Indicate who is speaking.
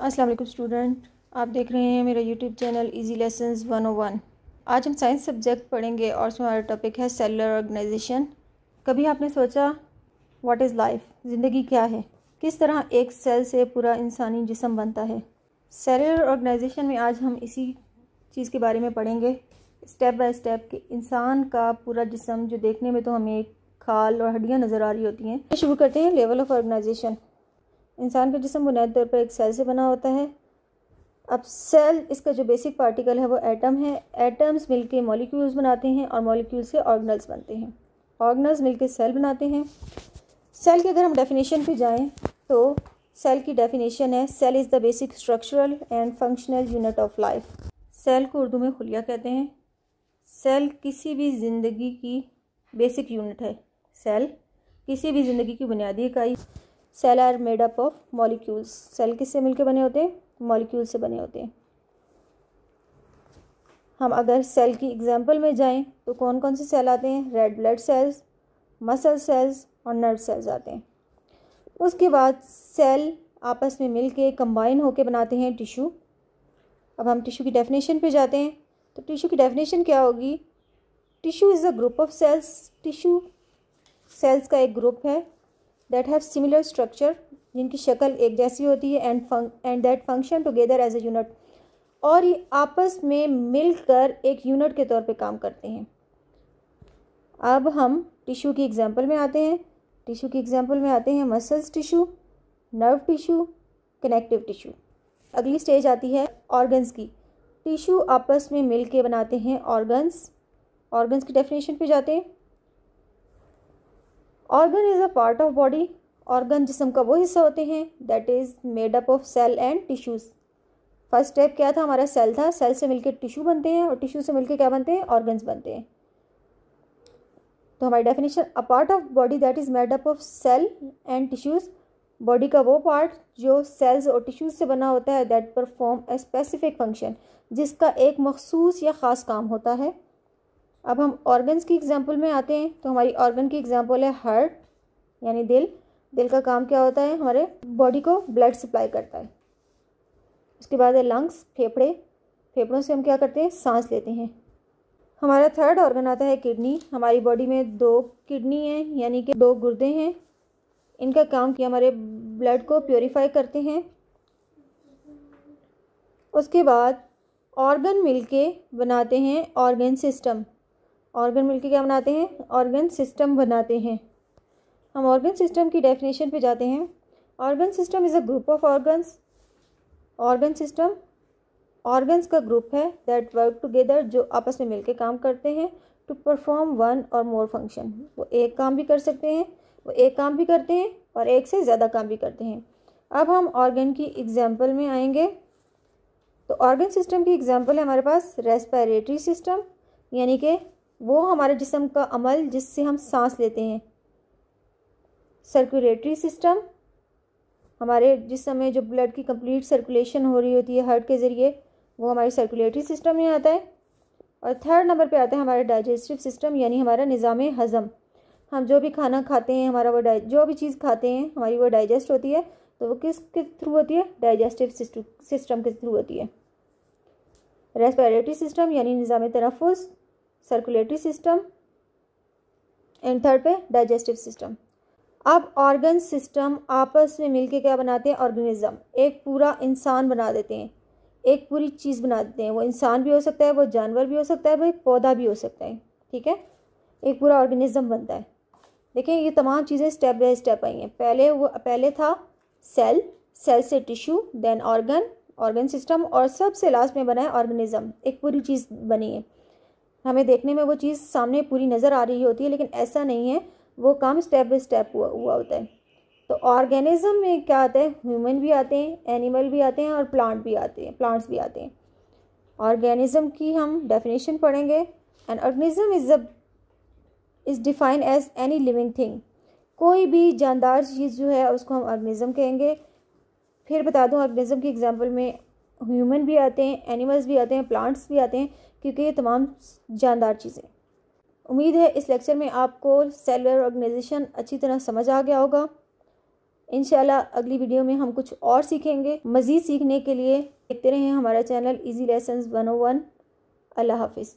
Speaker 1: अस्सलाम वालेकुम स्टूडेंट, आप देख रहे हैं मेरा यूट्यूब चैनल इजी लेसन्स 101। आज हम साइंस सब्जेक्ट पढ़ेंगे और उसमें हमारा टॉपिक है सेलुलर ऑर्गेनाइजेशन। कभी आपने सोचा व्हाट इज़ लाइफ, ज़िंदगी क्या है, किस तरह एक सेल से पूरा इंसानी जिस्म बनता है। सेलुलर ऑर्गेनाइजेशन में आज हम इसी चीज़ के बारे में पढ़ेंगे स्टेप बाय स्टेप कि इंसान का पूरा जिस्म जो देखने में तो हमें खाल और हड्डियाँ नज़र आ रही होती हैं। शुरू करते हैं लेवल ऑफ ऑर्गेनाइजेशन। इंसान का जिस्म बुनियादी तौर पर एक सेल से बना होता है। अब सेल, इसका जो बेसिक पार्टिकल है वो एटम है। एटम्स मिलके मॉलिक्यूल्स बनाते हैं और मॉलिक्यूल से ऑर्गेनल्स बनते हैं। ऑर्गेनल्स मिलके सेल बनाते हैं। सेल की अगर हम डेफिनेशन पे जाएं तो सेल की डेफिनेशन है cell is the basic structural and functional unit of life. Cell को उर्दू में खुलिया कहते हैं। सेल किसी भी ज़िंदगी की बेसिक यूनिट है। सेल किसी भी ज़िंदगी की बुनियादी इकाई। Cell are made up of molecules. Cell किससे मिलकर बने होते हैं? मॉलिक्यूल से बने होते हैं। हम अगर सेल की एग्जांपल में जाएं तो कौन कौन से सेल आते हैं? Red blood cells, muscle cells और नर्व सेल्स आते हैं। उसके बाद सेल आपस में मिलके कंबाइन होके बनाते हैं टिश्यू। अब हम टिश्यू की डेफिनेशन पे जाते हैं तो टिश्यू की डेफिनेशन क्या होगी? Tissue is a group of cells. Tissue cells का एक ग्रुप है that have similar structure, जिनकी शक्ल एक जैसी होती है and that function together as a unit, और ये आपस में मिलकर एक यूनिट के तौर पे काम करते हैं। अब हम टिश्यू की एग्जांपल में आते हैं। टिश्यू की एग्जांपल में आते हैं muscles tissue, nerve tissue, connective tissue. अगली स्टेज आती है ऑर्गन्स की। टिश्यू आपस में मिल के बनाते हैं ऑर्गन्स। ऑर्गन्स की डेफिनेशन पे जाते हैं। Organ is a part of body. Organ जिस्म का वो हिस्सा होते हैं that is made up of cell and tissues. First step क्या था? हमारा सेल था। सेल से मिलकर टिश्यू बनते हैं और टिश्यू से मिलकर क्या बनते हैं? ऑर्गन्स बनते हैं। तो हमारी definition, a part of body that is made up of cell and tissues. Body का वो पार्ट जो सेल्स और टिश्यूज़ से बना होता है that perform a specific function, जिसका एक मखसूस या ख़ास काम होता है। अब हम ऑर्गन्स की एग्जांपल में आते हैं तो हमारी ऑर्गन की एग्जांपल है हार्ट, यानी दिल। दिल का काम क्या होता है? हमारे बॉडी को ब्लड सप्लाई करता है। उसके बाद है लंग्स, फेफड़े। फेफड़ों से हम क्या करते हैं? सांस लेते हैं। हमारा थर्ड ऑर्गन आता है किडनी। हमारी बॉडी में 2 किडनी हैं, यानी कि 2 गुर्दे हैं। इनका काम किया हमारे ब्लड को प्योरीफाई करते हैं। उसके बाद ऑर्गन मिलके बनाते हैं ऑर्गन सिस्टम। ऑर्गन मिलके क्या बनाते हैं? ऑर्गन सिस्टम बनाते हैं। हम ऑर्गन सिस्टम की डेफिनेशन पे जाते हैं। Organ system is a group of organs. Organ system organs का ग्रुप है दैट वर्क टुगेदर, जो आपस में मिलके काम करते हैं टू परफॉर्म वन और मोर फंक्शन। वो एक काम भी कर सकते हैं, वो एक काम भी करते हैं और एक से ज़्यादा काम भी करते हैं। अब हम ऑर्गन की एग्जाम्पल में आएंगे तो ऑर्गन सिस्टम की एग्जाम्पल है हमारे पास रेस्पिरेटरी सिस्टम, यानी कि वो हमारे जिस्म का अमल जिससे हम सांस लेते हैं। सर्कुलेटरी सिस्टम, हमारे जिस्म में जो ब्लड की कंप्लीट सर्कुलेशन हो रही होती है हार्ट के ज़रिए, वो हमारे सर्कुलेटरी सिस्टम में आता है। और थर्ड नंबर पे आता है हमारा डाइजेस्टिव सिस्टम, यानी हमारा निज़ाम हज़म। हम जो भी खाना खाते हैं, हमारा वो जो भी चीज़ खाते हैं हमारी वो डाइजेस्ट होती है, तो वो किसके थ्रू होती है? डाइजेस्टिव सिस्टम के थ्रू होती है। रेस्पिरेटरी सिस्टम यानी निज़ाम तनफ़ुस, सर्कुलेटरी सिस्टम एंड थर्ड पे डाइजेस्टिव सिस्टम। अब ऑर्गन सिस्टम आपस में मिलके क्या बनाते हैं? ऑर्गेनिज्म, एक पूरा इंसान बना देते हैं, एक पूरी चीज़ बना देते हैं। वो इंसान भी हो सकता है, वो जानवर भी हो सकता है, वो एक पौधा भी हो सकता है। ठीक है, एक पूरा ऑर्गेनिज्म बनता है। देखिए ये तमाम चीज़ें स्टेप बाय स्टेप आई हैं। पहले था सेल, सेल से tissue, then organ, organ system, और सबसे लास्ट में बना है ऑर्गेनिज्म, एक पूरी चीज़ बनी है। हमें देखने में वो चीज़ सामने पूरी नज़र आ रही होती है, लेकिन ऐसा नहीं है, वो काम स्टेप बाय स्टेप हुआ होता है। तो ऑर्गेनिज्म में क्या आता है? ह्यूमन भी आते हैं, एनिमल भी आते हैं और प्लांट्स भी आते हैं। ऑर्गेनिज्म की हम डेफिनेशन पढ़ेंगे। An organism is defined as any living thing. कोई भी जानदार चीज़ जो है उसको हम ऑर्गेनिज्म कहेंगे। फिर बता दूँ, ऑर्गेनिज्म की एग्जांपल में ह्यूमन भी आते हैं, एनिमल्स भी आते हैं, प्लांट्स भी आते हैं, क्योंकि ये तमाम जानदार चीज़ें। उम्मीद है इस लेक्चर में आपको सेलुलर ऑर्गेनाइजेशन अच्छी तरह समझ आ गया होगा। इंशाल्लाह अगली वीडियो में हम कुछ और सीखेंगे। मज़ीद सीखने के लिए देखते रहें हमारा चैनल इजी लेसन्स 101। अल्लाह हाफिज़।